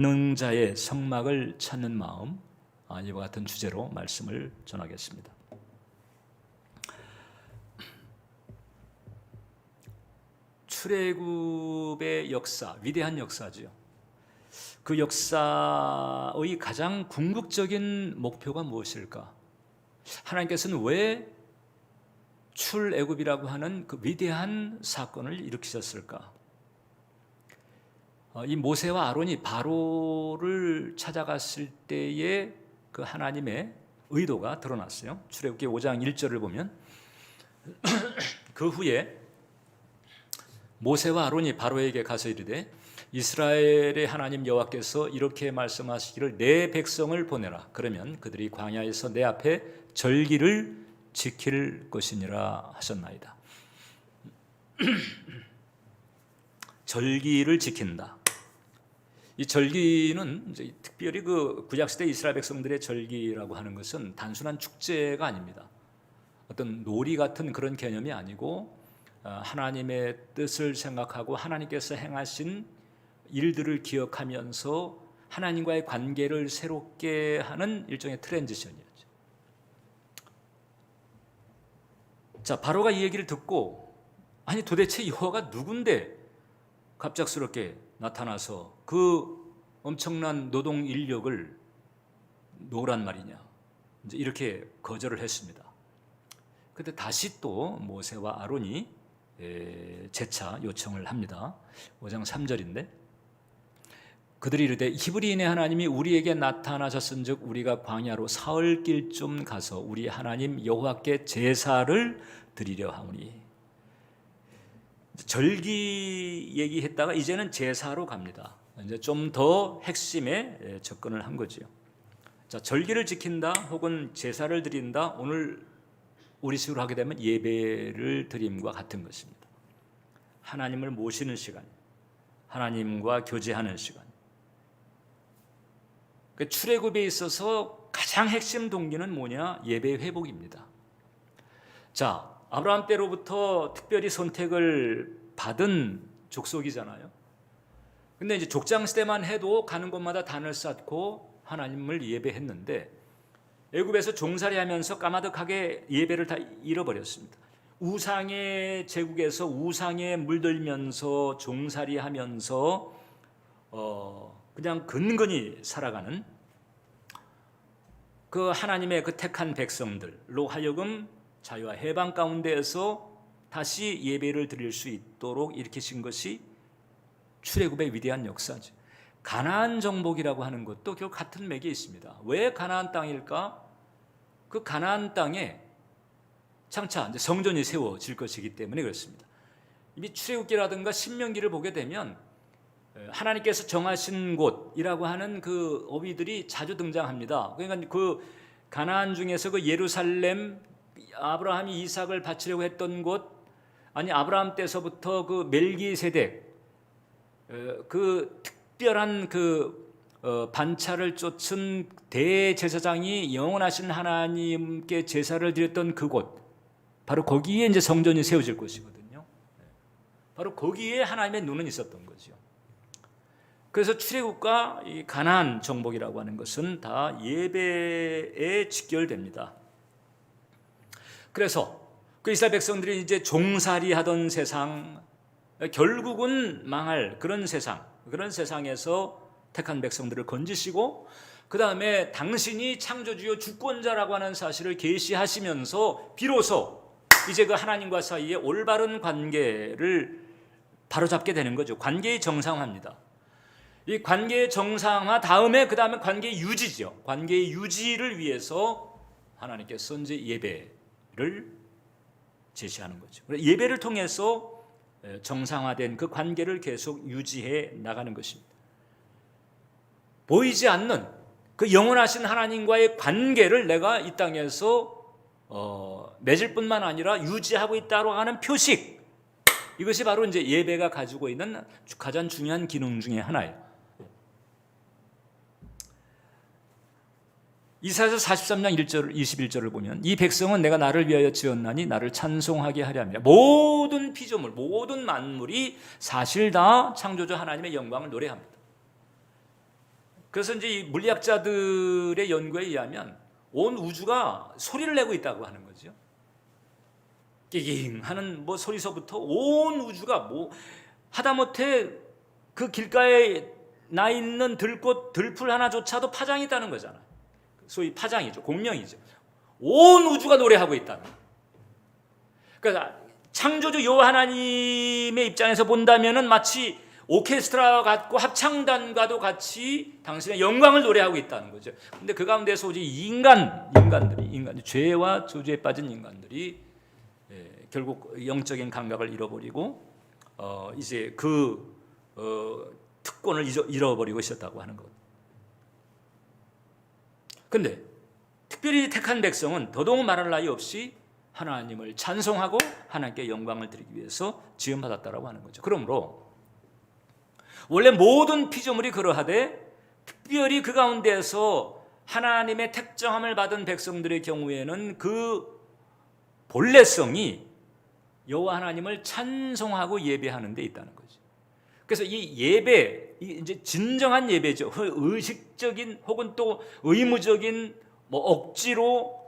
권능자의 성막을 찾는 마음, 이와 같은 주제로 말씀을 전하겠습니다. 출애굽의 역사, 위대한 역사죠. 그 역사의 가장 궁극적인 목표가 무엇일까? 하나님께서는 왜 출애굽이라고 하는 그 위대한 사건을 일으키셨을까? 이 모세와 아론이 바로를 찾아갔을 때의 그 하나님의 의도가 드러났어요. 출애굽기 5장 1절을 보면 그 후에 모세와 아론이 바로에게 가서 이르되 이스라엘의 하나님 여호와께서 이렇게 말씀하시기를 내 백성을 보내라. 그러면 그들이 광야에서 내 앞에 절기를 지킬 것이니라 하셨나이다. 절기를 지킨다. 이 절기는 이제 특별히 그 구약시대 이스라엘 백성들의 절기라고 하는 것은 단순한 축제가 아닙니다. 어떤 놀이 같은 그런 개념이 아니고 하나님의 뜻을 생각하고 하나님께서 행하신 일들을 기억하면서 하나님과의 관계를 새롭게 하는 일종의 트랜지션이었죠. 자, 바로가 이 얘기를 듣고 아니 도대체 여호와가 누군데 갑작스럽게 나타나서 그 엄청난 노동 인력을 놓으란 말이냐, 이제 이렇게 거절을 했습니다. 그때 다시 또 모세와 아론이 재차 요청을 합니다. 5장 3절인데 그들이 이르되 히브리인의 하나님이 우리에게 나타나셨은즉 우리가 광야로 사흘길 좀 가서 우리 하나님 여호와께 제사를 드리려 하오니. 절기 얘기했다가 이제는 제사로 갑니다. 이제 좀 더 핵심에 접근을 한 거죠. 자, 절기를 지킨다 혹은 제사를 드린다, 오늘 우리식으로 하게 되면 예배를 드림과 같은 것입니다. 하나님을 모시는 시간, 하나님과 교제하는 시간. 출애굽에 있어서 가장 핵심 동기는 뭐냐? 예배 회복입니다. 자, 아브라함 때로부터 특별히 선택을 받은 족속이잖아요. 근데 이제 족장 시대만 해도 가는 곳마다 단을 쌓고 하나님을 예배했는데 애굽에서 종살이하면서 까마득하게 예배를 다 잃어버렸습니다. 우상의 제국에서 우상에 물들면서 종살이하면서 그냥 근근히 살아가는 그 하나님의 그 택한 백성들로 하여금 자유와 해방 가운데에서 다시 예배를 드릴 수 있도록 일으키신 것이 출애굽의 위대한 역사죠. 가나안 정복이라고 하는 것도 결국 같은 맥이 있습니다. 왜 가나안 땅일까? 그 가나안 땅에 장차 이제 성전이 세워질 것이기 때문에 그렇습니다. 이미 출애굽기라든가 신명기를 보게 되면 하나님께서 정하신 곳이라고 하는 그 어휘들이 자주 등장합니다. 그러니까 그 가나안 중에서 그 예루살렘, 아브라함이 이삭을 바치려고 했던 곳, 아니 아브라함 때서부터 그 멜기세덱, 그 특별한 그 반차를 쫓은 대제사장이 영원하신 하나님께 제사를 드렸던 그곳, 바로 거기에 이제 성전이 세워질 것이거든요. 바로 거기에 하나님의 눈은 있었던 거죠. 그래서 출애굽과 이 가나안 정복이라고 하는 것은 다 예배에 직결됩니다. 그래서 그 이스라엘 백성들이 이제 종살이 하던 세상, 결국은 망할 그런 세상, 그런 세상에서 택한 백성들을 건지시고 그 다음에 당신이 창조주요 주권자라고 하는 사실을 계시하시면서 비로소 이제 그 하나님과 사이에 올바른 관계를 바로잡게 되는 거죠. 관계의 정상화입니다. 이 관계의 정상화 다음에 그 다음에 관계의 유지죠. 관계의 유지를 위해서 하나님께서 이제 예배를 제시하는 거죠. 예배를 통해서 정상화된 그 관계를 계속 유지해 나가는 것입니다. 보이지 않는 그 영원하신 하나님과의 관계를 내가 이 땅에서 맺을 뿐만 아니라 유지하고 있다고 하는 표식, 이것이 바로 이제 예배가 가지고 있는 가장 중요한 기능 중에 하나예요. 이사야서 43장 1절, 21절을 보면 이 백성은 내가 나를 위하여 지었나니 나를 찬송하게 하려 합니다. 모든 피조물, 모든 만물이 사실 다 창조주 하나님의 영광을 노래합니다. 그래서 이제 이 물리학자들의 연구에 의하면 온 우주가 소리를 내고 있다고 하는 거죠. 끼깅 하는 뭐 소리서부터 온 우주가 뭐 하다못해 그 길가에 나 있는 들꽃 들풀 하나조차도 파장이 있다는 거잖아요. 소위 파장이죠. 공명이죠. 온 우주가 노래하고 있다는 거예요. 그러니까 창조주 여호와 하나님의 입장에서 본다면은 마치 오케스트라와 같고 합창단과도 같이 당신의 영광을 노래하고 있다는 거죠. 근데 그 가운데서 오직 인간들이 죄와 저주에 빠진 인간들이 결국 영적인 감각을 잃어버리고 이제 그 특권을 잃어버리고 있었다고 하는 것. 근데 특별히 택한 백성은 더더욱 말할 나위 없이 하나님을 찬송하고 하나님께 영광을 드리기 위해서 지음받았다라고 하는 거죠. 그러므로 원래 모든 피조물이 그러하되 특별히 그 가운데서 하나님의 택정함을 받은 백성들의 경우에는 그 본래성이 여호와 하나님을 찬송하고 예배하는 데 있다는 거죠. 그래서 이 예배, 이제 진정한 예배죠. 의식적인 혹은 또 의무적인 뭐 억지로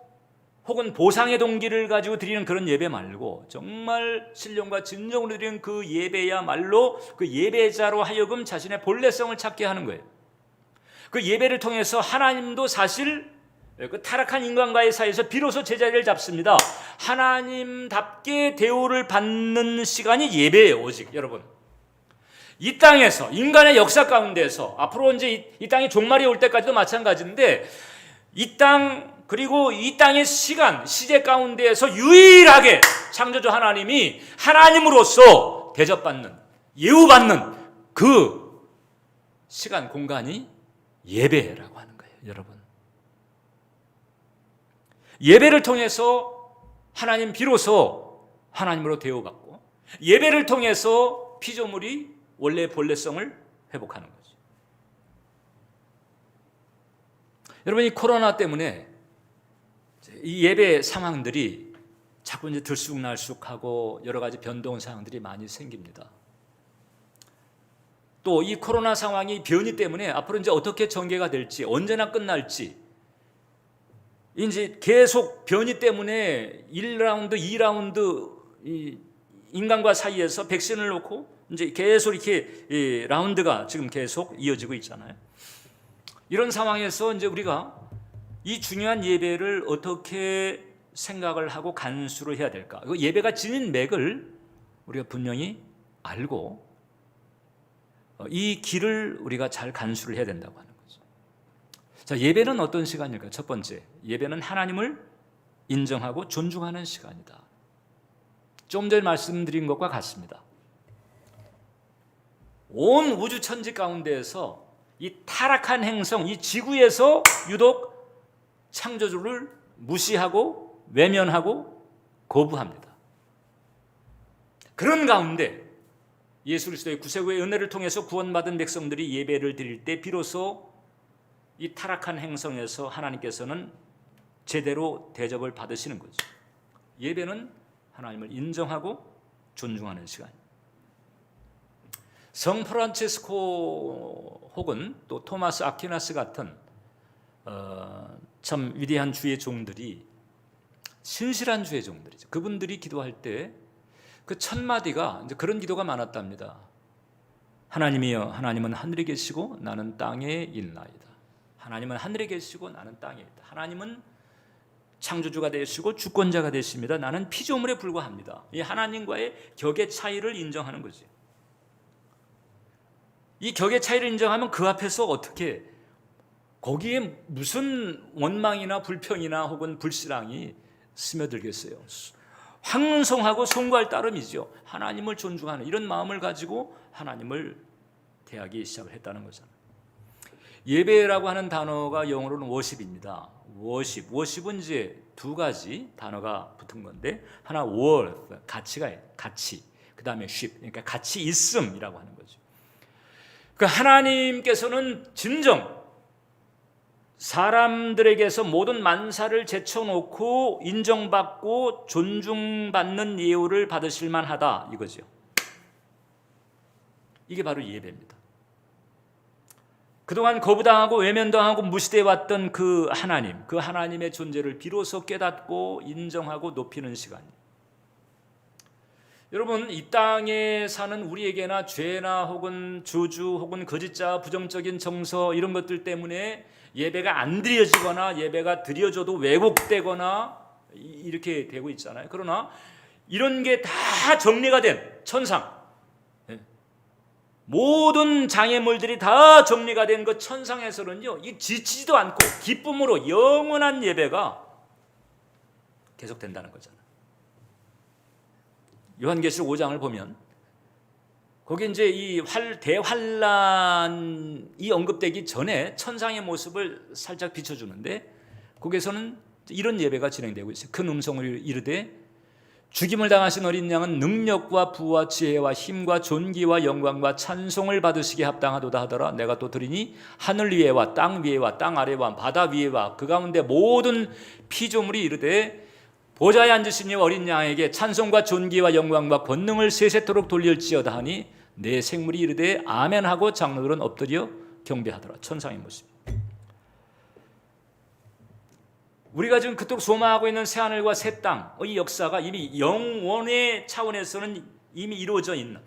혹은 보상의 동기를 가지고 드리는 그런 예배 말고 정말 신령과 진정으로 드리는 그 예배야말로 그 예배자로 하여금 자신의 본래성을 찾게 하는 거예요. 그 예배를 통해서 하나님도 사실 그 타락한 인간과의 사이에서 비로소 제자리를 잡습니다. 하나님답게 대우를 받는 시간이 예배예요. 오직 여러분, 이 땅에서 인간의 역사 가운데서 앞으로 이제 이 땅이 종말이 올 때까지도 마찬가지인데 이 땅 그리고 이 땅의 시제 가운데에서 유일하게 창조주 하나님이 하나님으로서 대접받는, 예우받는 그 시간 공간이 예배라고 하는 거예요. 여러분, 예배를 통해서 하나님 비로소 하나님으로 대우받고 예배를 통해서 피조물이 원래 본래성을 회복하는 거죠. 여러분, 이 코로나 때문에 이 예배 상황들이 자꾸 이제 들쑥날쑥하고 여러 가지 변동 상황들이 많이 생깁니다. 또 이 코로나 상황이 변이 때문에 앞으로 이제 어떻게 전개가 될지, 언제나 끝날지, 이제 계속 변이 때문에 1라운드, 2라운드 인간과 사이에서 백신을 놓고 이제 계속 이렇게 라운드가 지금 계속 이어지고 있잖아요. 이런 상황에서 이제 우리가 이 중요한 예배를 어떻게 생각을 하고 간수를 해야 될까? 예배가 지닌 맥을 우리가 분명히 알고 이 길을 우리가 잘 간수를 해야 된다고 하는 거죠. 자, 예배는 어떤 시간일까요? 첫 번째, 예배는 하나님을 인정하고 존중하는 시간이다. 좀 전에 말씀드린 것과 같습니다. 온 우주 천지 가운데에서 이 타락한 행성, 이 지구에서 유독 창조주를 무시하고 외면하고 거부합니다. 그런 가운데 예수 그리스도의 구세구의 은혜를 통해서 구원받은 백성들이 예배를 드릴 때 비로소 이 타락한 행성에서 하나님께서는 제대로 대접을 받으시는 거죠. 예배는 하나님을 인정하고 존중하는 시간입니다. 성 프란체스코 혹은 또 토마스 아퀴나스 같은 참 위대한 주의 종들이, 신실한 주의 종들이죠. 그분들이 기도할 때 그 첫 마디가 이제 그런 기도가 많았답니다. 하나님이여, 하나님은 하늘에 계시고 나는 땅에 있나이다. 하나님은 하늘에 계시고 나는 땅에 있다. 하나님은 창조주가 되시고 주권자가 되십니다. 나는 피조물에 불과합니다. 이 하나님과의 격의 차이를 인정하는 거지. 이 격의 차이를 인정하면 그 앞에서 어떻게, 거기에 무슨 원망이나 불평이나 혹은 불신앙이 스며들겠어요. 황송하고 송구할 따름이죠. 하나님을 존중하는 이런 마음을 가지고 하나님을 대하기 시작을 했다는 거잖아요. 예배라고 하는 단어가 영어로는 worship입니다. worship은 이제 두 가지 단어가 붙은 건데, 하나 worth, 가치, 그 다음에 ship, 그러니까 가치 있음이라고 하는 거죠. 그러니까 하나님께서는 진정 사람들에게서 모든 만사를 제쳐놓고 인정받고 존중받는 예우를 받으실 만하다, 이거죠. 이게 바로 예배입니다. 그동안 거부당하고 외면당하고 무시되어 왔던 그 하나님, 그 하나님의 존재를 비로소 깨닫고 인정하고 높이는 시간이에요. 여러분, 이 땅에 사는 우리에게나 죄나 혹은 저주 혹은 거짓자, 부정적인 정서 이런 것들 때문에 예배가 안 드려지거나 예배가 드려져도 왜곡되거나 이렇게 되고 있잖아요. 그러나 이런 게 다 정리가 된 천상, 모든 장애물들이 다 정리가 된 그 천상에서는요, 이 지치지도 않고 기쁨으로 영원한 예배가 계속된다는 거잖아요. 요한계시록 5장을 보면 거기 이제 이 대환란이 언급되기 전에 천상의 모습을 살짝 비춰주는데 거기에서는 이런 예배가 진행되고 있어요. 큰 음성을 이르되 죽임을 당하신 어린 양은 능력과 부와 지혜와 힘과 존귀와 영광과 찬송을 받으시기에 합당하도다 하더라. 내가 또 들으니 하늘 위에와 땅 위에와 땅 아래와 바다 위에와 그 가운데 모든 피조물이 이르되 보좌에 앉으신 이 어린 양에게 찬송과 존귀와 영광과 권능을 세세토록 돌릴지어다 하니 내 생물이 이르되 아멘 하고 장로들은 엎드려 경배하더라. 천상의 모습. 우리가 지금 그토록 소망하고 있는 새하늘과 새 땅의 역사가 이미 영원의 차원에서는 이미 이루어져 있는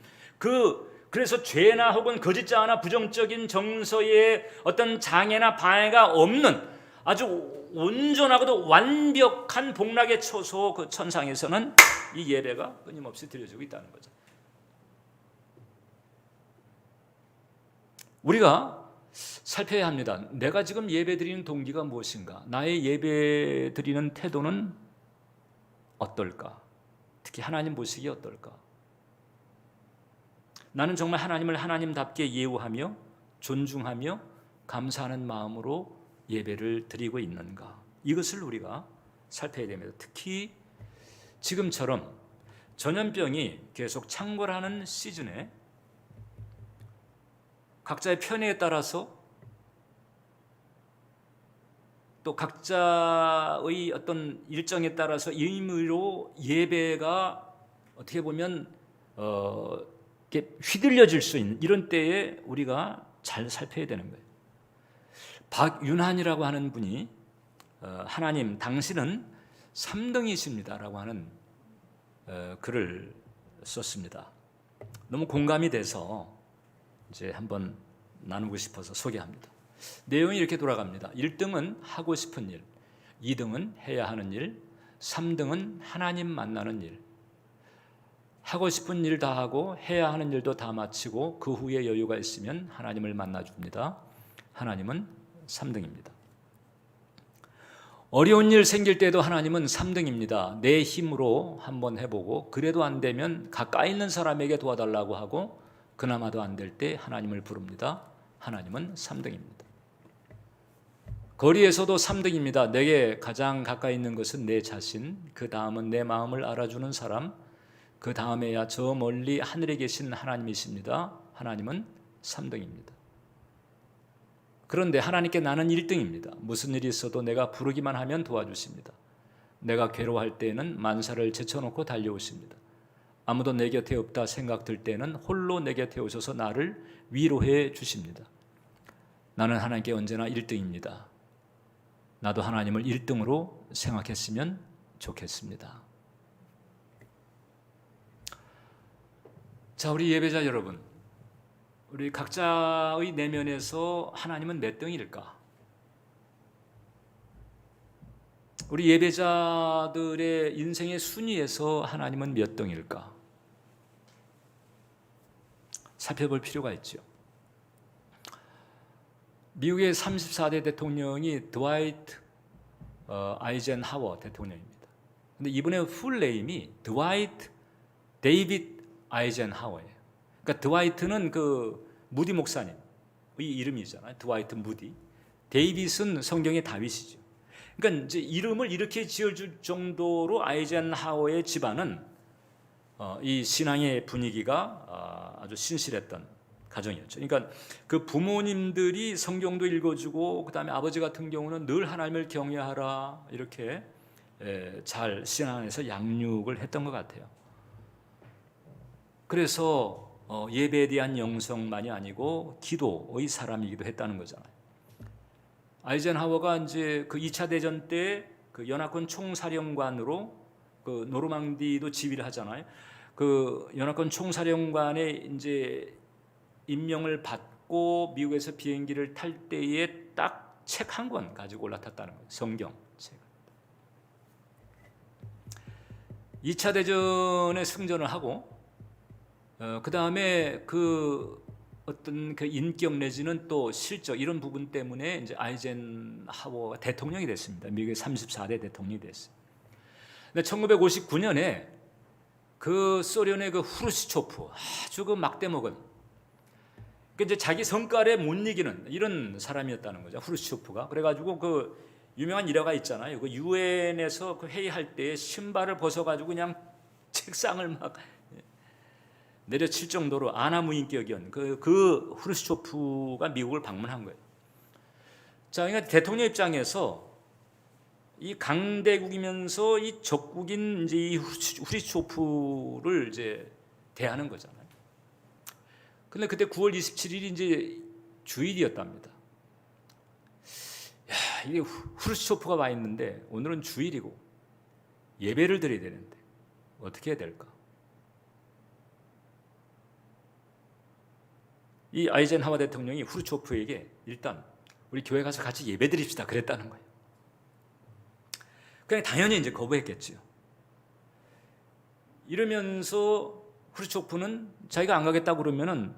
그래서 죄나 혹은 거짓자나 부정적인 정서의 어떤 장애나 방해가 없는 아주 온전하고도 완벽한 복락의 초소 그 천상에서는 이 예배가 끊임없이 드려지고 있다는 거죠. 우리가 살펴야 합니다. 내가 지금 예배 드리는 동기가 무엇인가? 나의 예배 드리는 태도는 어떨까? 특히 하나님 보시기에 어떨까? 나는 정말 하나님을 하나님답게 예우하며 존중하며 감사하는 마음으로 예배를 드리고 있는가? 이것을 우리가 살펴야 됩니다. 특히 지금처럼 전염병이 계속 창궐하는 시즌에 각자의 편의에 따라서 또 각자의 어떤 일정에 따라서 임의로 예배가 어떻게 보면 이렇게 휘둘려질 수 있는 이런 때에 우리가 잘 살펴야 되는 거예요. 박윤환이라고 하는 분이 하나님 당신은 3등이십니다라고 하는 글을 썼습니다. 너무 공감이 돼서 이제 한번 나누고 싶어서 소개합니다. 내용이 이렇게 돌아갑니다. 1등은 하고 싶은 일, 2등은 해야 하는 일, 3등은 하나님 만나는 일. 하고 싶은 일 다 하고 해야 하는 일도 다 마치고 그 후에 여유가 있으면 하나님을 만나줍니다. 하나님은 3등입니다. 어려운 일 생길 때도 하나님은 3등입니다. 내 힘으로 한번 해보고 그래도 안 되면 가까이 있는 사람에게 도와달라고 하고 그나마도 안 될 때 하나님을 부릅니다. 하나님은 3등입니다. 거리에서도 3등입니다. 내게 가장 가까이 있는 것은 내 자신, 그 다음은 내 마음을 알아주는 사람, 그 다음에야 저 멀리 하늘에 계신 하나님이십니다. 하나님은 3등입니다. 그런데 하나님께 나는 1등입니다. 무슨 일이 있어도 내가 부르기만 하면 도와주십니다. 내가 괴로워할 때에는 만사를 제쳐놓고 달려오십니다. 아무도 내 곁에 없다 생각들 때는 홀로 내 곁에 오셔서 나를 위로해 주십니다. 나는 하나님께 언제나 1등입니다. 나도 하나님을 1등으로 생각했으면 좋겠습니다. 자, 우리 예배자 여러분, 우리 각자의 내면에서 하나님은 몇 등일까? 우리 예배자들의 인생의 순위에서 하나님은 몇 등일까? 살펴볼 필요가 있죠. 미국의 34대 대통령이 드와이트 아이젠하워 대통령입니다. 근데 이분의 풀네임이 드와이트 데이빗 아이젠하워예요. 그러니까 드와이트는 그 무디 목사님의 이름이잖아요. 드와이트 무디. 데이빗은 성경의 다윗이죠. 그러니까 이제 이름을 이렇게 지어줄 정도로 아이젠하워의 집안은 이 신앙의 분위기가 아주 신실했던 가정이었죠. 그러니까 그 부모님들이 성경도 읽어주고 그다음에 아버지 같은 경우는 늘 하나님을 경외하라 이렇게 잘 신앙에서 양육을 했던 것 같아요. 그래서 예배에 대한 영성만이 아니고 기도의 사람이기도 했다는 거잖아요. 아이젠하워가 이제 그 2차 대전 때 그 연합군 총사령관으로 그 노르망디도 지휘를 하잖아요. 그 연합군 총사령관의 이제 임명을 받고 미국에서 비행기를 탈 때에 딱 책 한 권 가지고 올라탔다는 거예요. 성경 책. 2차 대전에 승전을 하고 그 다음에 그 어떤 그 인격 내지는 또 실적 이런 부분 때문에 이제 아이젠하워가 대통령이 됐습니다. 미국의 34대 대통령이 됐어요. 근데 1959년에 그 소련의 그 후르시초프 아주 그 막대 먹은 이제 자기 성깔에 못 이기는 이런 사람이었다는 거죠. 후르시초프가. 그래가지고 그 유명한 일화가 있잖아요. 그 유엔에서 그 회의할 때 신발을 벗어가지고 그냥 책상을 막 내려칠 정도로 아나무인격이었는 그 후르시초프가 미국을 방문한 거예요. 자, 그러니까 대통령 입장에서 이 강대국이면서 이 적국인 이제 이 후르시초프를 이제 대하는 거잖아요. 근데 그때 9월 27일이 이제 주일이었답니다. 야, 이게 후르시초프가 와 있는데 오늘은 주일이고 예배를 드려야 되는데 어떻게 해야 될까? 이 아이젠하워 대통령이 후르시초프에게 일단 우리 교회 가서 같이 예배 드립시다 그랬다는 거예요. 그냥 당연히 이제 거부했겠지요. 이러면서 후르시초프는 자기가 안 가겠다 그러면은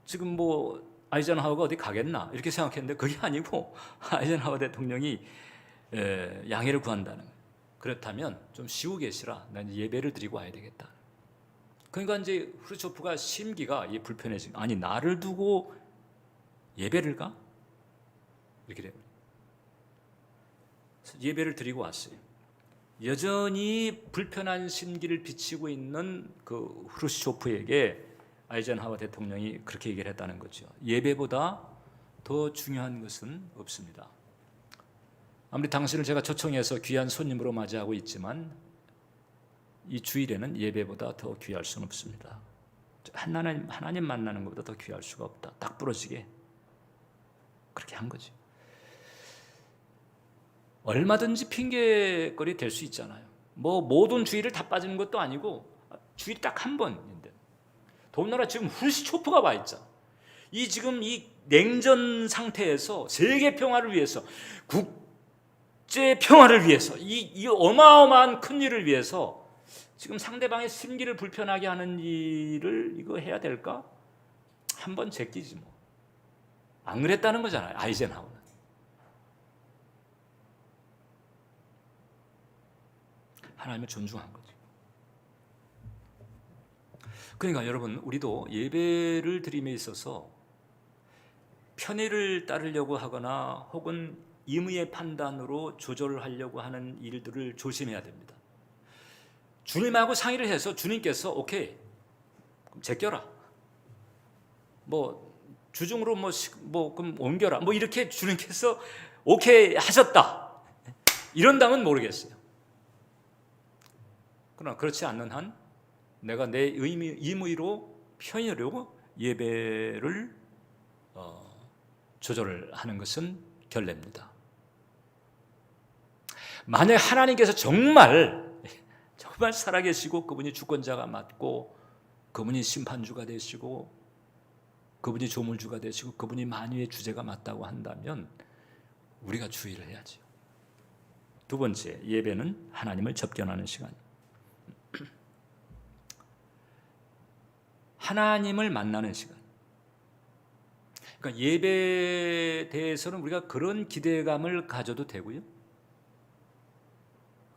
지금 뭐 아이젠하워가 어디 가겠나 이렇게 생각했는데 그게 아니고 아이젠하워 대통령이 양해를 구한다는 거예요. 그렇다면 좀 쉬고 계시라. 난 예배를 드리고 와야 되겠다. 그러니까 이제 후르시초프가 심기가 불편해진. 아니 나를 두고 예배를 가? 이렇게 돼요. 예배를 드리고 왔어요. 여전히 불편한 심기를 비치고 있는 그 후르시초프에게 아이젠하워 대통령이 그렇게 얘기를 했다는 거죠. 예배보다 더 중요한 것은 없습니다. 아무리 당신을 제가 초청해서 귀한 손님으로 맞이하고 있지만 이 주일에는 예배보다 더 귀할 수는 없습니다. 하나님 만나는 것보다 더 귀할 수가 없다. 딱 부러지게 그렇게 한 거죠. 얼마든지 핑계거리 될 수 있잖아요. 뭐 모든 주일을 다 빠지는 것도 아니고 주일 딱 한 번인데 더군다나 지금 후르시초프가 와 있잖아. 이 지금 이 냉전 상태에서 세계 평화를 위해서 국제 평화를 위해서 이 어마어마한 큰 일을 위해서 지금 상대방의 심기를 불편하게 하는 일을 이거 해야 될까? 한번 제끼지 뭐. 안 그랬다는 거잖아요. 아이젠하워는. 하나님을 존중한 거죠. 그러니까 여러분 우리도 예배를 드림에 있어서 편의를 따르려고 하거나 혹은 임의의 판단으로 조절하려고 하는 일들을 조심해야 됩니다. 주님하고 상의를 해서 주님께서 오케이 그럼 제껴라 뭐 주중으로 그럼 옮겨라 뭐 이렇게 주님께서 오케이 하셨다 이런다면 모르겠어요. 그러나 그렇지 않는 한 내가 내 임의로 편의로 예배를 조절을 하는 것은 결례입니다. 만약 하나님께서 정말 살아계시고 그분이 주권자가 맞고 그분이 심판주가 되시고 그분이 조물주가 되시고 그분이 만유의 주제가 맞다고 한다면 우리가 주의를 해야죠. 두 번째, 예배는 하나님을 접견하는 시간. 하나님을 만나는 시간. 그러니까 예배에 대해서는 우리가 그런 기대감을 가져도 되고요.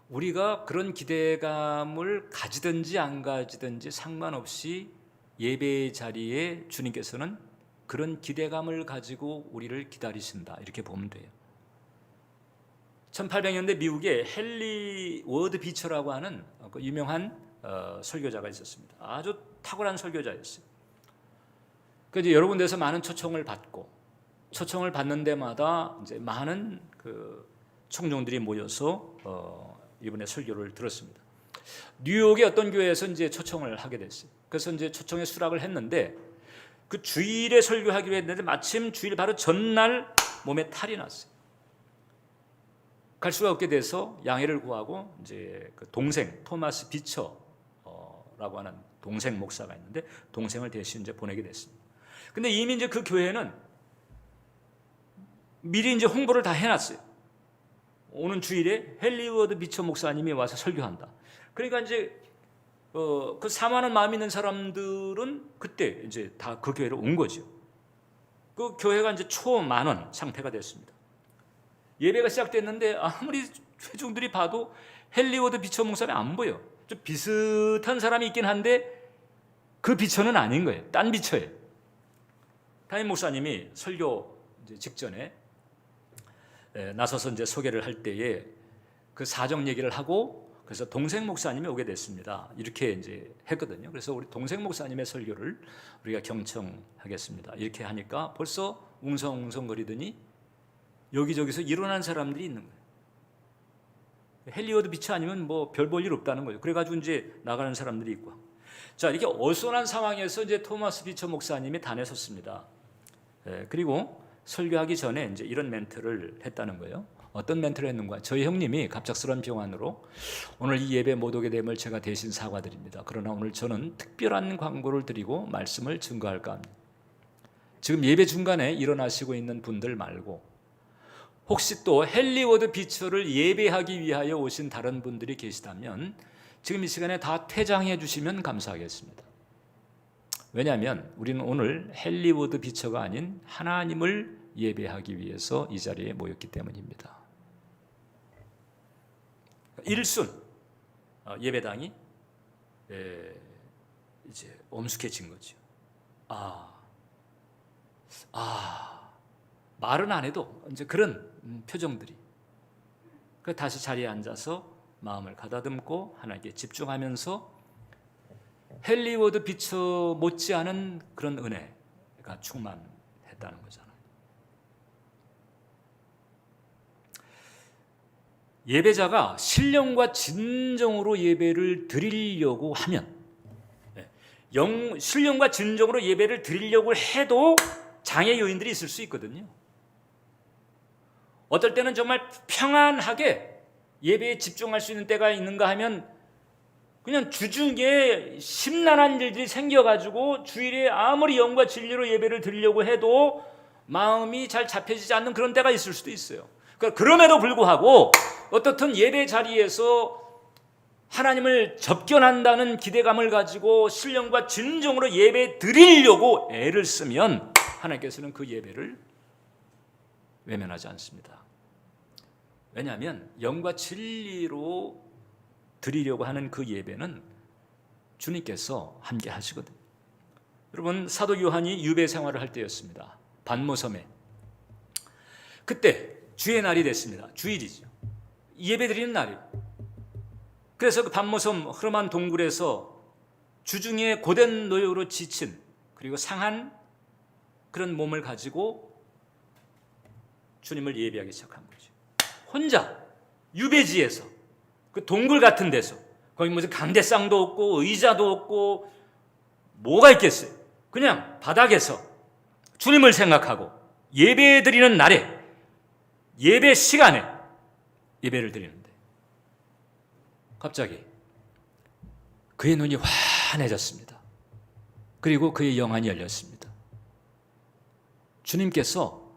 우리가 그런 기대감을 가지든지 안 가지든지 상관없이 예배의 자리에 주님께서는 그런 기대감을 가지고 우리를 기다리신다. 이렇게 보면 돼요. 1800년대 미국에 헨리 워드 비처라고 하는 그 유명한 설교자가 있었습니다. 아주 탁월한 설교자였어요. 그래서 여러 군데서 많은 초청을 받고 초청을 받는 데마다 이제 많은 그 청중들이 모여서 이번에 설교를 들었습니다. 뉴욕의 어떤 교회에서 이제 초청을 하게 됐어요. 그래서 이제 초청에 수락을 했는데 그 주일에 설교하기로 했는데 마침 주일 바로 전날 몸에 탈이 났어요. 갈 수가 없게 돼서 양해를 구하고 이제 그 동생 토마스 비처라고 하는 동생 목사가 있는데 동생을 대신 이제 보내게 됐습니다. 근데 이미 이제 그 교회는 미리 이제 홍보를 다 해놨어요. 오는 주일에 헨리 비처 목사님이 와서 설교한다. 그러니까 이제 그 사모하는 마음 있는 사람들은 그때 이제 다 그 교회로 온 거죠. 그 교회가 이제 초만원 상태가 됐습니다. 예배가 시작됐는데 아무리 회중들이 봐도 헨리 비처 목사님이 안 보여. 좀 비슷한 사람이 있긴 한데 그 비처는 아닌 거예요. 딴 비처예요. 담임 목사님이 설교 이제 직전에 나서서 이제 소개를 할 때에 그 사정 얘기를 하고 그래서 동생 목사님이 오게 됐습니다. 이렇게 이제 했거든요. 그래서 우리 동생 목사님의 설교를 우리가 경청하겠습니다. 이렇게 하니까 벌써 웅성웅성거리더니 여기저기서 일어난 사람들이 있는 거예요. 헨리 비처 아니면 뭐 별 볼 일 없다는 거예요. 그래가지고 이제 나가는 사람들이 있고. 자, 이렇게 어수선한 상황에서 이제 토마스 비처 목사님이 단에 섰습니다. 그리고 설교하기 전에 이제 이런 멘트를 했다는 거예요. 어떤 멘트를 했는가? 저희 형님이 갑작스러운 병환으로 오늘 이 예배 못 오게 됨을 제가 대신 사과드립니다. 그러나 오늘 저는 특별한 광고를 드리고 말씀을 증거할까 합니다. 지금 예배 중간에 일어나시고 있는 분들 말고 혹시 또 헨리 비처를 예배하기 위하여 오신 다른 분들이 계시다면 지금 이 시간에 다 퇴장해 주시면 감사하겠습니다. 왜냐하면 우리는 오늘 헨리 비처가 아닌 하나님을 예배하기 위해서 이 자리에 모였기 때문입니다. 일순 예배당이 이제 엄숙해진 거죠. 말은 안 해도 이제 그런 표정들이. 다시 자리에 앉아서 마음을 가다듬고 하나님께 집중하면서 헨리 비처 못지않은 그런 은혜가 충만했다는 거잖아요. 예배자가 신령과 진정으로 예배를 드리려고 하면 신령과 진정으로 예배를 드리려고 해도 장애 요인들이 있을 수 있거든요. 어떨 때는 정말 평안하게 예배에 집중할 수 있는 때가 있는가 하면 그냥 주중에 심란한 일들이 생겨가지고 주일에 아무리 영과 진리로 예배를 드리려고 해도 마음이 잘 잡혀지지 않는 그런 때가 있을 수도 있어요. 그럼에도 불구하고 어떻든 예배 자리에서 하나님을 접견한다는 기대감을 가지고 신령과 진정으로 예배 드리려고 애를 쓰면 하나님께서는 그 예배를 외면하지 않습니다. 왜냐하면 영과 진리로 드리려고 하는 그 예배는 주님께서 함께 하시거든요. 여러분, 사도 요한이 유배 생활을 할 때였습니다. 반모섬에. 그때 주의 날이 됐습니다. 주일이죠. 예배 드리는 날이에요. 그래서 그 반모섬 흐름한 동굴에서 주중에 고된 노역으로 지친 그리고 상한 그런 몸을 가지고 주님을 예배하기 시작한 거죠. 혼자 유배지에서 그 동굴 같은 데서 거기 무슨 강대상도 없고 의자도 없고 뭐가 있겠어요. 그냥 바닥에서 주님을 생각하고 예배 드리는 날에 예배 시간에 예배를 드리는데 갑자기 그의 눈이 환해졌습니다. 그리고 그의 영안이 열렸습니다. 주님께서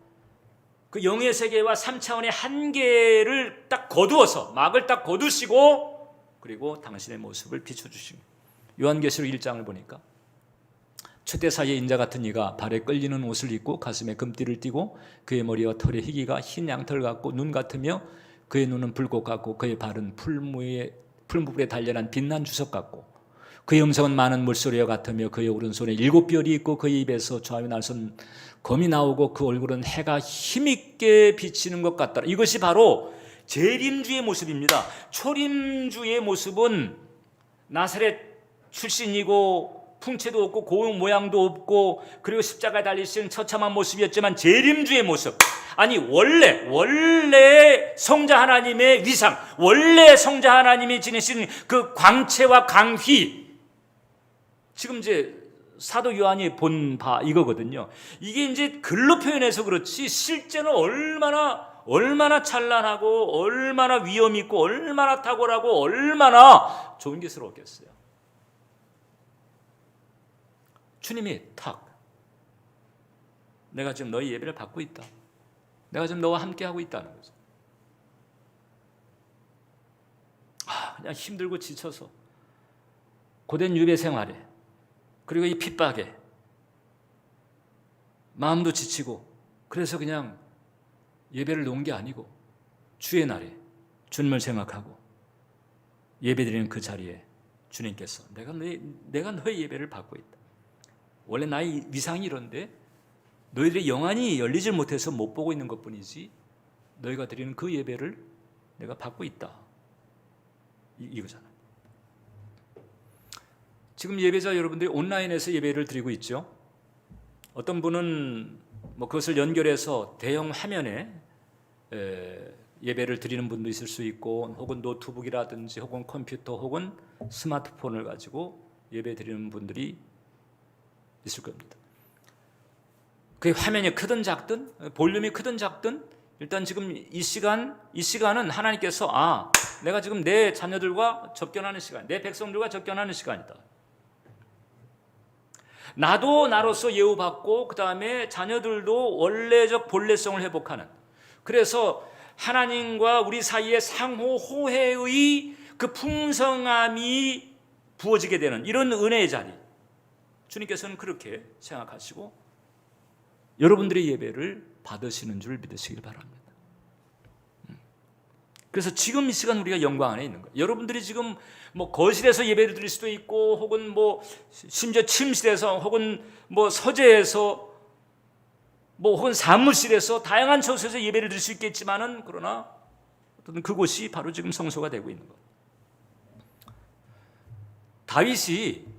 그 영의 세계와 3차원의 한계를 딱 거두어서 막을 딱 거두시고 그리고 당신의 모습을 비춰주신 요한계시록 1장을 보니까 초대사의 인자 같은 이가 발에 끌리는 옷을 입고 가슴에 금띠를 띠고 그의 머리와 털에 희기가 흰 양털 같고 눈 같으며 그의 눈은 불꽃 같고 그의 발은 풀무불에 단련한 빛난 주석 같고 그의 음성은 많은 물소리와 같으며 그의 오른손에 7별이 있고 그의 입에서 좌우 날선 검이 나오고 그 얼굴은 해가 힘있게 비치는 것 같더라. 이것이 바로 재림주의 모습입니다. 초림주의 모습은 나사렛 출신이고 풍채도 없고 고운 모양도 없고 그리고 십자가에 달리신 처참한 모습이었지만 재림주의 모습, 아니 원래 성자 하나님의 위상, 원래 성자 하나님이 지니신 그 광채와 강휘, 지금 이제 사도 요한이 본 바 이거거든요. 이게 이제 글로 표현해서 그렇지 실제는 얼마나 찬란하고 얼마나 위엄 있고 얼마나 탁월하고 얼마나 좋은 것으로겠어요. 주님이 내가 지금 너희 예배를 받고 있다. 내가 지금 너와 함께 하고 있다는 거죠. 그냥 힘들고 지쳐서 고된 유배 생활에 그리고 이 핍박에 마음도 지치고 그래서 그냥 예배를 놓은 게 아니고 주의 날에 주님을 생각하고 예배드리는 그 자리에 주님께서 내가 너의 예배를 받고 있다. 원래 나의 위상이 이런데 너희들의 영안이 열리질 못해서 못 보고 있는 것뿐이지 너희가 드리는 그 예배를 내가 받고 있다. 이거잖아요. 지금 예배자 여러분들이 온라인에서 예배를 드리고 있죠. 어떤 분은 그것을 연결해서 대형 화면에 예배를 드리는 분도 있을 수 있고 혹은 노트북이라든지 혹은 컴퓨터 혹은 스마트폰을 가지고 예배 드리는 분들이 있을 겁니다. 그 화면이 크든 작든 볼륨이 크든 작든 일단 지금 이 시간은 하나님께서 내가 지금 내 자녀들과 접견하는 시간, 내 백성들과 접견하는 시간이다. 나도 나로서 예우받고 그 다음에 자녀들도 원래적 본래성을 회복하는, 그래서 하나님과 우리 사이에 상호 호혜의 그 풍성함이 부어지게 되는 이런 은혜의 자리, 주님께서는 그렇게 생각하시고 여러분들의 예배를 받으시는 줄 믿으시길 바랍니다. 그래서 지금 이 시간 우리가 영광 안에 있는 거예요. 여러분들이 지금 거실에서 예배를 드릴 수도 있고 혹은 심지어 침실에서 혹은 서재에서 혹은 사무실에서 다양한 처소에서 예배를 드릴 수 있겠지만은 그러나 어떤 그곳이 바로 지금 성소가 되고 있는 거예요. 다윗이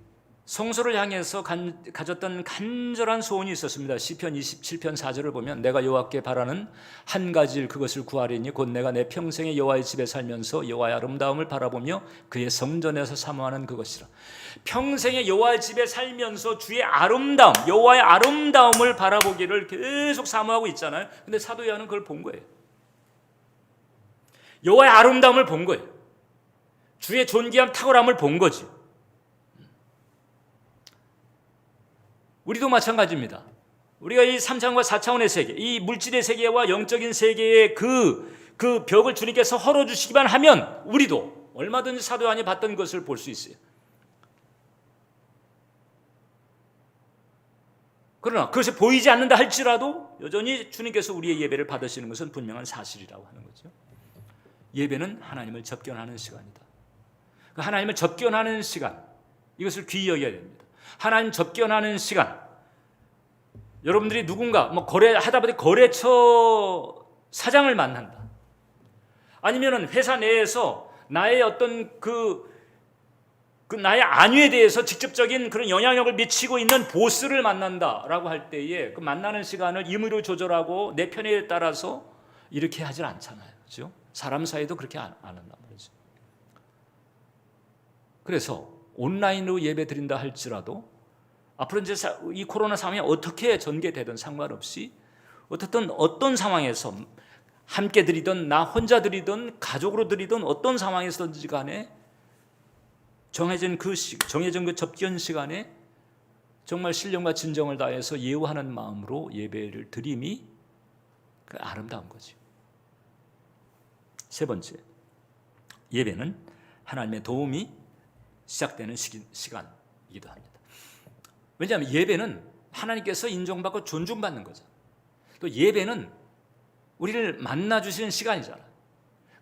성소를 향해서 가졌던 간절한 소원이 있었습니다. 시편 27편 4절을 보면 내가 여호와께 바라는 한 가지 일 그것을 구하리니 곧 내가 내 평생에 여호와의 집에 살면서 여호와의 아름다움을 바라보며 그의 성전에서 사모하는 그것이라. 평생에 여호와의 집에 살면서 주의 아름다움, 여호와의 아름다움을 바라보기를 계속 사모하고 있잖아요. 근데 사도 요한은 그걸 본 거예요. 여호와의 아름다움을 본 거예요. 주의 존귀함 탁월함을 본 거지. 우리도 마찬가지입니다. 우리가 이 3차원과 4차원의 세계, 이 물질의 세계와 영적인 세계의 그 벽을 주님께서 헐어주시기만 하면 우리도 얼마든지 사도 요한이 봤던 것을 볼 수 있어요. 그러나 그것이 보이지 않는다 할지라도 여전히 주님께서 우리의 예배를 받으시는 것은 분명한 사실이라고 하는 거죠. 예배는 하나님을 접견하는 시간이다. 하나님을 접견하는 시간, 이것을 귀히 여겨야 됩니다. 하나님 접견하는 시간. 여러분들이 누군가 거래하다 보니 거래처 사장을 만난다. 아니면은 회사 내에서 나의 어떤 그 나의 안위에 대해서 직접적인 그런 영향력을 미치고 있는 보스를 만난다라고 할 때에 그 만나는 시간을 임의로 조절하고 내 편에 따라서 이렇게 하질 않잖아요. 그렇죠? 사람 사이도 그렇게 안 한단 말이죠. 그래서 온라인으로 예배 드린다 할지라도 앞으로 이제 이 코로나 상황이 어떻게 전개되든 상관없이 어떤 상황에서 함께 드리든 나 혼자 드리든 가족으로 드리든 어떤 상황에서든지 간에 정해진 그 접견 시간에 정말 신령과 진정을 다해서 예우하는 마음으로 예배를 드림이 그 아름다운 거지. 세 번째, 예배는 하나님의 도움이 시작되는 시간이기도 합니다. 왜냐하면 예배는 하나님께서 인정받고 존중받는 거잖아. 또 예배는 우리를 만나주시는 시간이잖아.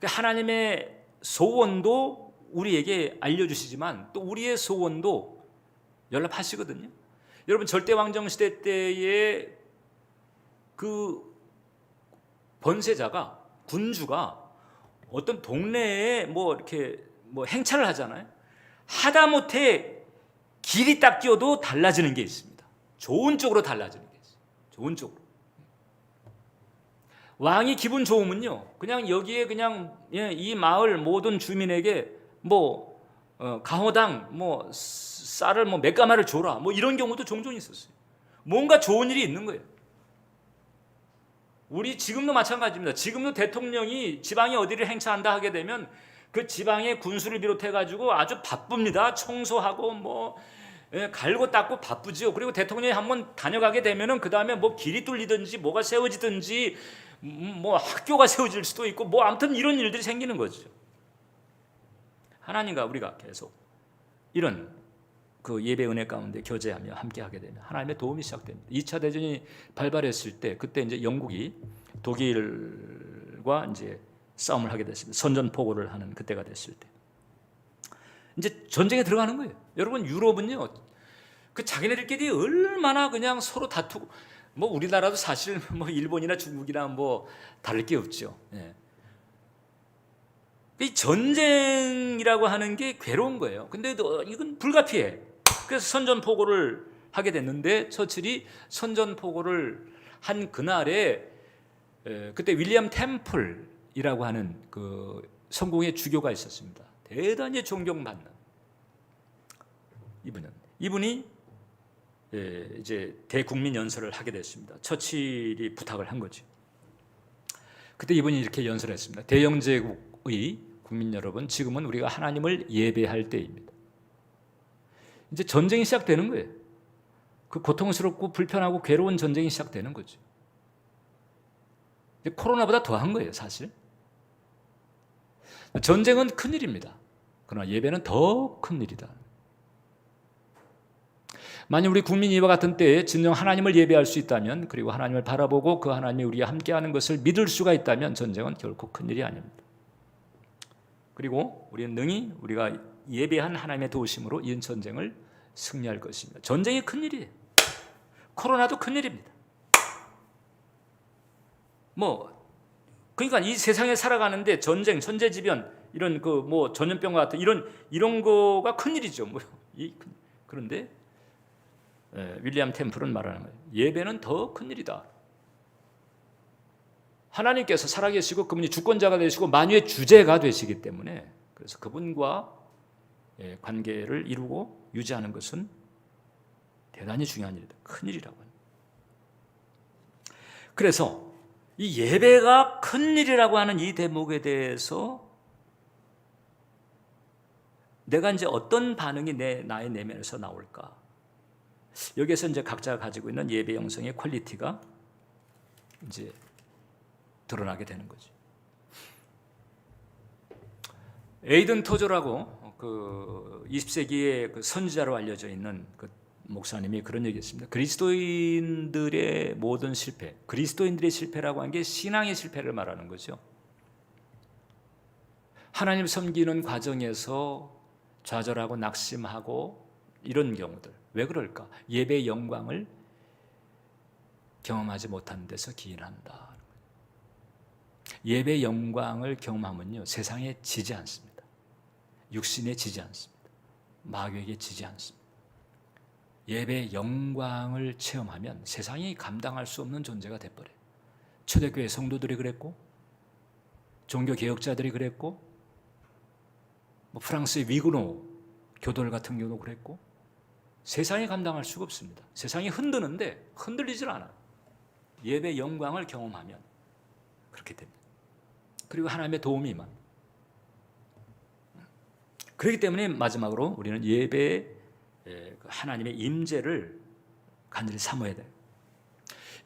하나님의 소원도 우리에게 알려주시지만 또 우리의 소원도 연락하시거든요. 여러분 절대왕정시대 때의 그 번세자가 군주가 어떤 동네에 이렇게 행차를 하잖아요. 하다못해 길이 딱 끼어도 달라지는 게 있습니다. 좋은 쪽으로 달라지는 게 있어요. 좋은 쪽으로. 왕이 기분 좋으면요, 그냥 여기에 그냥 이 마을 모든 주민에게 가호당 쌀을 뭐 몇 가마를 줘라, 뭐 이런 경우도 종종 있었어요. 뭔가 좋은 일이 있는 거예요. 우리 지금도 마찬가지입니다. 지금도 대통령이 지방에 어디를 행차한다 하게 되면 그 지방의 군수를 비롯해 가지고 아주 바쁩니다. 청소하고 뭐 갈고 닦고 바쁘지요. 그리고 대통령이 한번 다녀가게 되면은 그 다음에 뭐 길이 뚫리든지 뭐가 세워지든지 뭐 학교가 세워질 수도 있고 뭐 아무튼 이런 일들이 생기는 거죠. 하나님과 우리가 계속 이런 그 예배 은혜 가운데 교제하며 함께하게 되면 하나님의 도움이 시작됩니다. 2차 대전이 발발했을 때 그때 이제 영국이 독일과 이제 싸움을 하게 됐습니다. 선전포고를 하는 그때가 됐을 때 이제 전쟁에 들어가는 거예요. 여러분 유럽은요 그 자기네들끼리 얼마나 그냥 서로 다투고 뭐 우리나라도 사실 뭐 일본이나 중국이나 뭐 다를 게 없죠. 예. 이 전쟁이라고 하는 게 괴로운 거예요. 근데 이건 불가피해. 그래서 선전포고를 하게 됐는데 처칠이 선전포고를 한 그날에 그때 윌리엄 템플이라고 하는 그 성공의 주교가 있었습니다. 대단히 존경받는 이분이 이제 대국민 연설을 하게 됐습니다. 처칠이 부탁을 한 거지. 그때 이분이 이렇게 연설했습니다. 대영제국의 국민 여러분, 지금은 우리가 하나님을 예배할 때입니다. 이제 전쟁이 시작되는 거예요. 그 고통스럽고 불편하고 괴로운 전쟁이 시작되는 거죠. 이제 코로나보다 더한 거예요, 사실. 전쟁은 큰일입니다. 그러나 예배는 더 큰일이다. 만약 우리 국민이 이와 같은 때에 진정 하나님을 예배할 수 있다면, 그리고 하나님을 바라보고 그 하나님이 우리와 함께하는 것을 믿을 수가 있다면 전쟁은 결코 큰일이 아닙니다. 그리고 우리는 능히 우리가 예배한 하나님의 도우심으로 이 전쟁을 승리할 것입니다. 전쟁이 큰일이에요. 코로나도 큰일입니다. 그러니까 이 세상에 살아가는데 전쟁, 천재지변, 이런 그 뭐 전염병과 같은 이런 거가 큰일이죠. 그런데 윌리엄 템플은 말하는 거예요. 예배는 더 큰일이다. 하나님께서 살아계시고 그분이 주권자가 되시고 만유의 주제가 되시기 때문에 그래서 그분과 관계를 이루고 유지하는 것은 대단히 중요한 일이다. 큰일이라고 합니다. 그래서 이 예배가 큰일이라고 하는 이 대목에 대해서 내가 이제 어떤 반응이 나의 내면에서 나올까? 여기에서 이제 각자가 가지고 있는 예배 영성의 퀄리티가 이제 드러나게 되는 거죠. 에이든 토저라고 그 20세기의 그 선지자로 알려져 있는 그 목사님이 그런 얘기했습니다. 그리스도인들의 모든 실패, 그리스도인들의 실패라고 하는 게 신앙의 실패를 말하는 거죠. 하나님 섬기는 과정에서 좌절하고 낙심하고 이런 경우들, 왜 그럴까? 예배의 영광을 경험하지 못하는 데서 기인한다. 예배의 영광을 경험하면요, 세상에 지지 않습니다. 육신에 지지 않습니다. 마귀에게 지지 않습니다. 예배의 영광을 체험하면 세상이 감당할 수 없는 존재가 돼버려요. 초대교회 성도들이 그랬고, 종교개혁자들이 그랬고, 프랑스의 위그노 교도들 같은 경우도 그랬고, 세상이 감당할 수가 없습니다. 세상이 흔드는데 흔들리질 않아요. 예배의 영광을 경험하면 그렇게 됩니다. 그리고 하나님의 도움이 임합니다. 그렇기 때문에 마지막으로 우리는 예배에 하나님의 임재를 간절히 사모해야 돼요.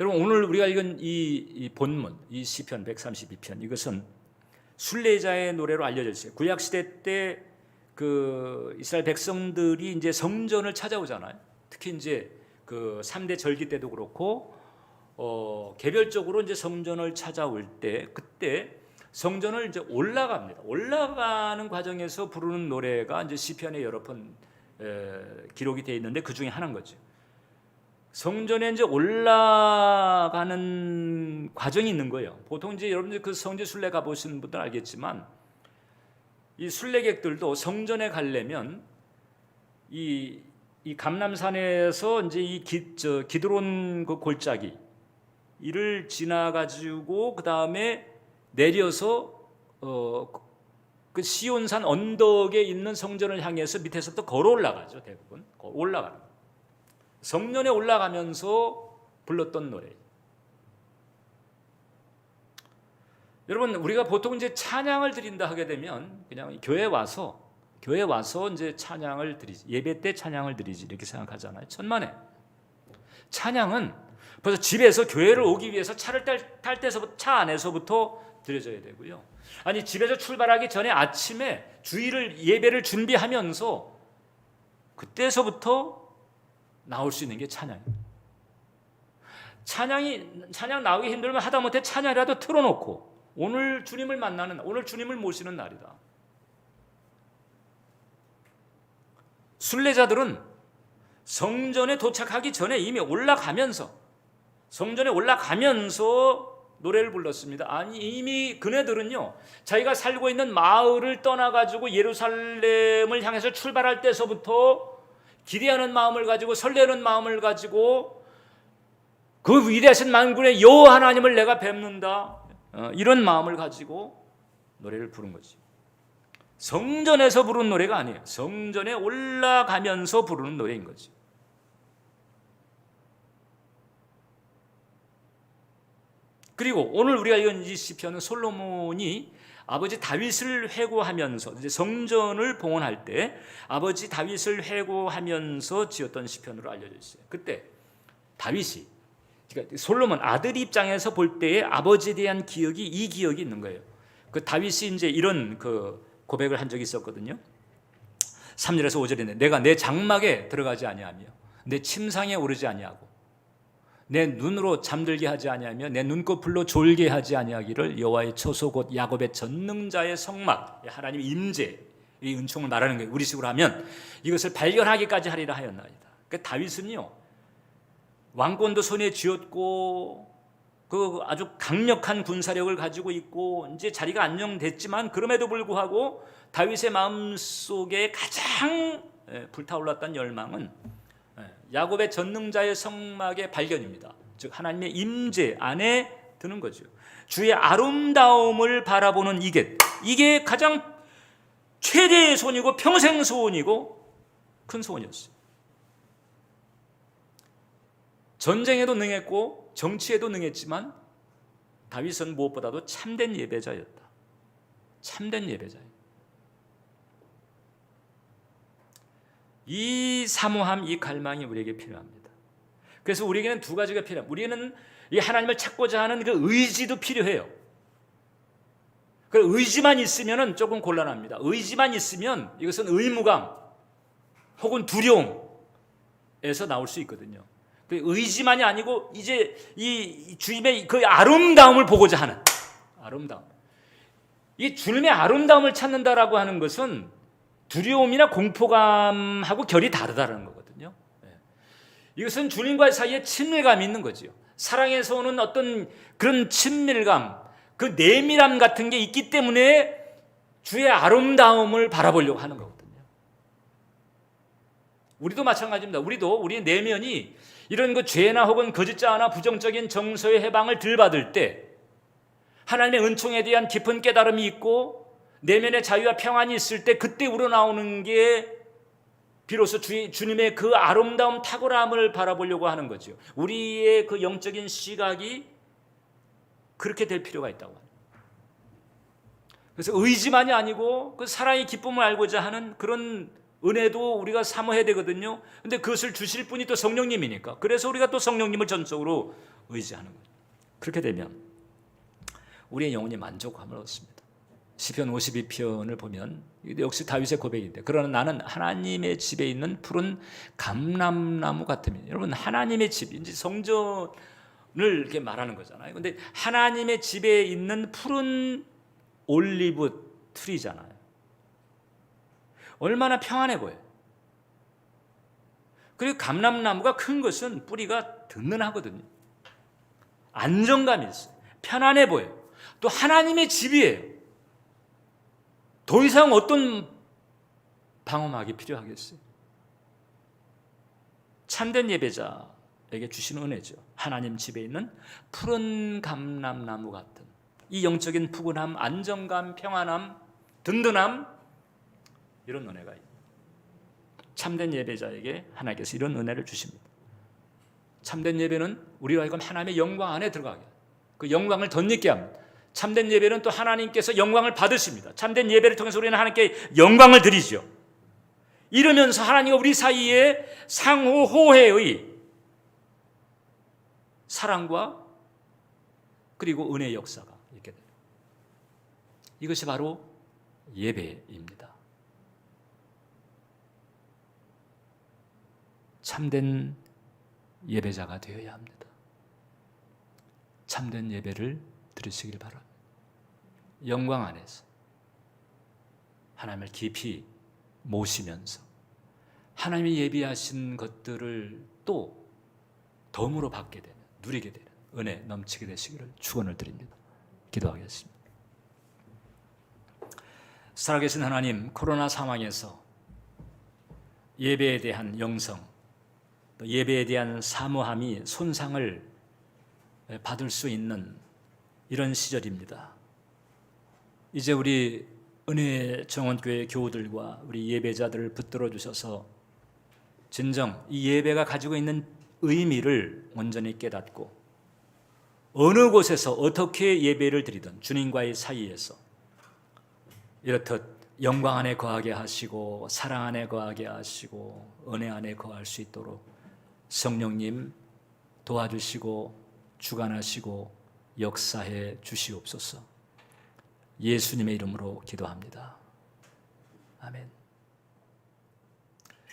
여러분, 오늘 우리가 읽은 이 본문, 이 시편 132편, 이것은 순례자의 노래로 알려져 있어요. 구약 시대 때 그 이스라엘 백성들이 이제 성전을 찾아오잖아요. 특히 이제 그 3대 절기 때도 그렇고 개별적으로 이제 성전을 찾아올 때, 그때 성전을 이제 올라갑니다. 올라가는 과정에서 부르는 노래가 이제 시편에 여러 번 기록이 되어 있는데 그 중에 하나인 거죠. 성전에 이제 올라가는 과정이 있는 거예요. 보통 이제 여러분들 그 성지 순례 가보신 분들 알겠지만, 이 순례객들도 성전에 가려면 이 감람산에서 이제 이 기드론 그 골짜기 이를 지나 가지고 그 다음에 내려서 그 시온산 언덕에 있는 성전을 향해서 밑에서부터 걸어 올라가죠. 대부분 올라가는 거예요. 성전에 올라가면서 불렀던 노래. 여러분, 우리가 보통 이제 찬양을 드린다 하게 되면 그냥 교회 와서 이제 찬양을 드리지, 예배 때 찬양을 드리지 이렇게 생각하잖아요. 천만에 찬양은 벌써 집에서 교회를 오기 위해서 차를 탈 때서부터, 차 안에서부터 드려져야 되고요. 아니, 집에서 출발하기 전에 아침에 예배를 준비하면서 그때서부터 나올 수 있는 게 찬양이에요. 찬양 나오기 힘들면 하다못해 찬양이라도 틀어놓고 오늘 주님을 모시는 날이다. 순례자들은 성전에 도착하기 전에 이미 성전에 올라가면서 노래를 불렀습니다. 아니, 이미 그네들은요, 자기가 살고 있는 마을을 떠나가지고 예루살렘을 향해서 출발할 때서부터 기대하는 마음을 가지고, 설레는 마음을 가지고, 그 위대하신 만군의 여호와 하나님을 내가 뵙는다, 이런 마음을 가지고 노래를 부른 거지. 성전에서 부르는 노래가 아니에요. 성전에 올라가면서 부르는 노래인 거지. 그리고 오늘 우리가 읽은 이 시편은 솔로몬이 아버지 다윗을 회고하면서, 이제 성전을 봉헌할 때 아버지 다윗을 회고하면서 지었던 시편으로 알려져 있어요. 그때 다윗이, 그러니까 솔로몬 아들 입장에서 볼 때의 아버지에 대한 이 기억이 있는 거예요. 그 다윗이 이제 이런 그 고백을 한 적이 있었거든요. 3절에서 5절인데, 내가 내 장막에 들어가지 아니하며 내 침상에 오르지 아니하고 내 눈으로 잠들게 하지 아니하며 내 눈꺼풀로 졸게 하지 아니하기를 여호와의 처소 곧 야곱의 전능자의 성막, 하나님 임재, 이 은총을 말하는 거예요. 우리식으로 하면 이것을 발견하기까지 하리라 하였나이다. 그러니까 다윗은요, 왕권도 손에 쥐었고 그 아주 강력한 군사력을 가지고 있고 이제 자리가 안정됐지만, 그럼에도 불구하고 다윗의 마음속에 가장 불타올랐던 열망은 야곱의 전능자의 성막의 발견입니다. 즉 하나님의 임재 안에 드는 거죠. 주의 아름다움을 바라보는 이게 가장 최대의 소원이고 평생 소원이고 큰 소원이었어요. 전쟁에도 능했고 정치에도 능했지만 다윗은 무엇보다도 참된 예배자였다. 참된 예배자예요. 이 사모함, 이 갈망이 우리에게 필요합니다. 그래서 우리에게는 두 가지가 필요합니다. 우리는 이 하나님을 찾고자 하는 그 의지도 필요해요. 그 의지만 있으면 조금 곤란합니다. 의지만 있으면 이것은 의무감 혹은 두려움에서 나올 수 있거든요. 그 의지만이 아니고 이제 이 주님의 그 아름다움을 보고자 하는 아름다움. 이 주님의 아름다움을 찾는다라고 하는 것은 두려움이나 공포감하고 결이 다르다는 거거든요. 이것은 주님과의 사이에 친밀감이 있는 거죠. 사랑에서 오는 어떤 그런 친밀감, 그 내밀함 같은 게 있기 때문에 주의 아름다움을 바라보려고 하는 거거든요. 우리도 마찬가지입니다. 우리의 내면이 이런 그 죄나 혹은 거짓자나 부정적인 정서의 해방을 덜 받을 때, 하나님의 은총에 대한 깊은 깨달음이 있고 내면의 자유와 평안이 있을 때, 그때 우러나오는 게 비로소 주님의 그 아름다움, 탁월함을 바라보려고 하는 거죠. 우리의 그 영적인 시각이 그렇게 될 필요가 있다고 합니다. 그래서 의지만이 아니고 그 사랑의 기쁨을 알고자 하는 그런 은혜도 우리가 사모해야 되거든요. 근데 그것을 주실 분이 또 성령님이니까, 그래서 우리가 또 성령님을 전적으로 의지하는 거예요. 그렇게 되면 우리의 영혼이 만족함을 얻습니다. 시편 52편을 보면 역시 다윗의 고백인데, 그러나 나는 하나님의 집에 있는 푸른 감람나무 같으며, 여러분 하나님의 집, 이제 성전을 이렇게 말하는 거잖아요. 근데 하나님의 집에 있는 푸른 올리브 트리잖아요. 얼마나 평안해 보여요. 그리고 감람나무가 큰 것은 뿌리가 든든하거든요. 안정감이 있어요. 편안해 보여요. 또 하나님의 집이에요. 더 이상 어떤 방어막이 필요하겠어요? 참된 예배자에게 주시는 은혜죠. 하나님 집에 있는 푸른 감람나무 같은 이 영적인 푸근함, 안정감, 평안함, 든든함, 이런 은혜가 있습니다. 참된 예배자에게 하나님께서 이런 은혜를 주십니다. 참된 예배는 우리로 하여금 하나님의 영광 안에 들어가게, 그 영광을 덧입게 합니다. 참된 예배는 또 하나님께서 영광을 받으십니다. 참된 예배를 통해서 우리는 하나님께 영광을 드리죠. 이러면서 하나님과 우리 사이에 상호 호혜의 사랑과 그리고 은혜의 역사가 있게 됩니다. 이것이 바로 예배입니다. 참된 예배자가 되어야 합니다. 참된 예배를 드리시길 바랍니다. 영광 안에서 하나님을 깊이 모시면서 하나님이 예비하신 것들을 또 덤으로 받게 되는, 누리게 되는 은혜 넘치게 되시기를 축원을 드립니다. 기도하겠습니다. 살아계신 하나님, 코로나 상황에서 예배에 대한 영성, 또 예배에 대한 사모함이 손상을 받을 수 있는 이런 시절입니다. 이제 우리 은혜 정원교회 교우들과 우리 예배자들을 붙들어 주셔서 진정 이 예배가 가지고 있는 의미를 온전히 깨닫고 어느 곳에서 어떻게 예배를 드리든 주님과의 사이에서 이렇듯 영광 안에 거하게 하시고 사랑 안에 거하게 하시고 은혜 안에 거할 수 있도록 성령님 도와주시고 주관하시고 역사해 주시옵소서. 예수님의 이름으로 기도합니다. 아멘.